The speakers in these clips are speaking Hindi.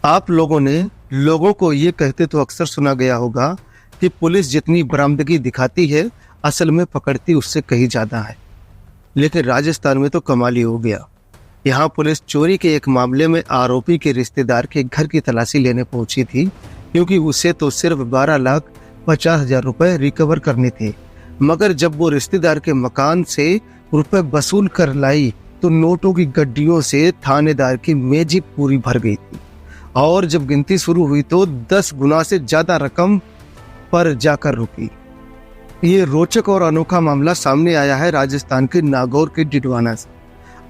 आप लोगों ने लोगों को ये कहते तो अक्सर सुना गया होगा कि पुलिस जितनी बरामदगी दिखाती है असल में पकड़ती उससे कहीं ज़्यादा है। लेकिन राजस्थान में तो कमाल ही हो गया। यहाँ पुलिस चोरी के एक मामले में आरोपी के रिश्तेदार के घर की तलाशी लेने पहुंची थी, क्योंकि उसे तो सिर्फ 12,50,000 रुपए रिकवर करने थे। मगर जब वो रिश्तेदार के मकान से रुपए वसूल कर लाई तो नोटों की गड्डियों से थानेदार की मेज ही पूरी भर गई थी। और जब गिनती शुरू हुई तो 10 गुना से ज्यादा रकम पर जाकर रुकी। ये रोचक और अनोखा मामला सामने आया है राजस्थान के नागौर के डिडवाना से।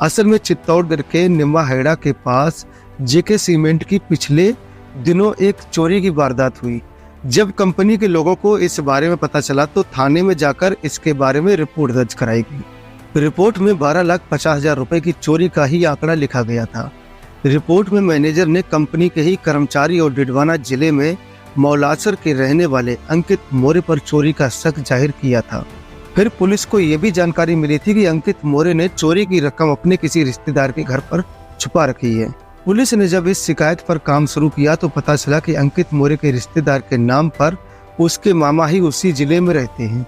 असल में चित्तौड़गढ़ के निम्बाहेड़ा के पास जेके सीमेंट की पिछले दिनों एक चोरी की वारदात हुई। जब कंपनी के लोगों को इस बारे में पता चला तो थाने में जाकर इसके बारे में रिपोर्ट दर्ज कराई गई। रिपोर्ट में 12,50,000 रुपए की चोरी का ही आंकड़ा लिखा गया था। रिपोर्ट में मैनेजर ने कंपनी के ही कर्मचारी और डिडवाना जिले में मौलासर के रहने वाले अंकित मोरे पर चोरी का शक जाहिर किया था। फिर पुलिस को यह भी जानकारी मिली थी कि अंकित मोरे ने चोरी की रकम अपने किसी रिश्तेदार के घर पर छुपा रखी है। पुलिस ने जब इस शिकायत पर काम शुरू किया तो पता चला कि अंकित मोरे के रिश्तेदार के नाम पर उसके मामा ही उसी जिले में रहते हैं।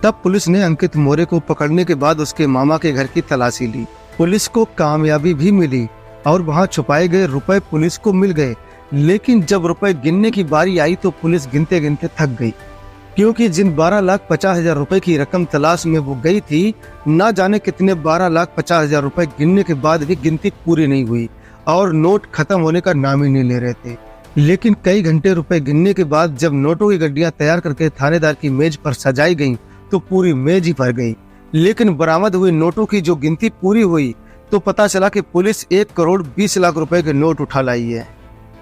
तब पुलिस ने अंकित मोरे को पकड़ने के बाद उसके मामा के घर की तलाशी ली। पुलिस को कामयाबी भी मिली और वहां छुपाए गए रुपए पुलिस को मिल गए। लेकिन जब रुपए गिनने की बारी आई तो पुलिस गिनते गिनते थक गई, क्योंकि जिन 12,50,000 रुपए की रकम तलाश में वो गई थी, ना जाने कितने 12,50,000 रुपए गिनने के बाद भी गिनती पूरी नहीं हुई और नोट खत्म होने का नाम ही नहीं ले रहे थे। लेकिन कई घंटे रुपए गिनने के बाद जब नोटों की गड्डियां तैयार करके थानेदार की मेज पर सजाई गईं, तो पूरी मेज ही भर गई। लेकिन बरामद हुए नोटों की जो गिनती पूरी हुई तो पता चला कि पुलिस 1,20,00,000 रुपए के नोट उठा लाई है।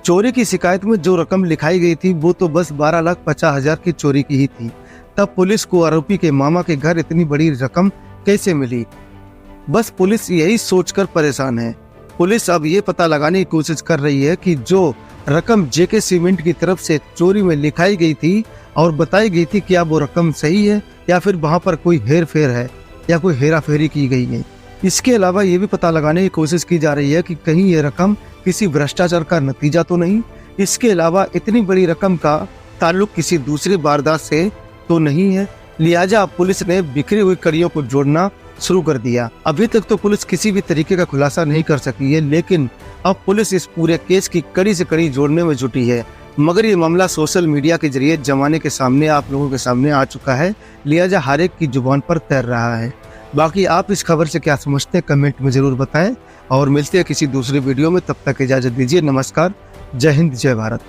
चोरी की शिकायत में जो रकम लिखाई गई थी वो तो बस 12,50,000 की चोरी की ही थी। तब पुलिस को आरोपी के मामा के घर इतनी बड़ी रकम कैसे मिली? बस पुलिस यही सोचकर परेशान है। पुलिस अब ये पता लगाने की कोशिश कर रही है कि जो रकम जेके सीमेंट की तरफ से चोरी में लिखाई गई थी और बताई गई थी, क्या वो रकम सही है या फिर वहां पर कोई हेर फेर है या कोई हेरा फेरी की गई है। इसके अलावा ये भी पता लगाने की कोशिश की जा रही है कि कहीं ये रकम किसी भ्रष्टाचार का नतीजा तो नहीं। इसके अलावा इतनी बड़ी रकम का ताल्लुक किसी दूसरी वारदात से तो नहीं है। लिहाजा पुलिस ने बिखरी हुई कड़ियों को जोड़ना शुरू कर दिया। अभी तक तो पुलिस किसी भी तरीके का खुलासा नहीं कर सकी है, लेकिन अब पुलिस इस पूरे केस की कड़ी से कड़ी जोड़ने में जुटी है। मगर ये मामला सोशल मीडिया के जरिए जमाने के सामने, आप लोगों के सामने आ चुका है, लिहाजा हर एक की जुबान पर तैर रहा है। बाकी आप इस खबर से क्या समझते हैं कमेंट में जरूर बताएं और मिलते हैं किसी दूसरे वीडियो में। तब तक इजाजत दीजिए। नमस्कार, जय हिंद, जय भारत।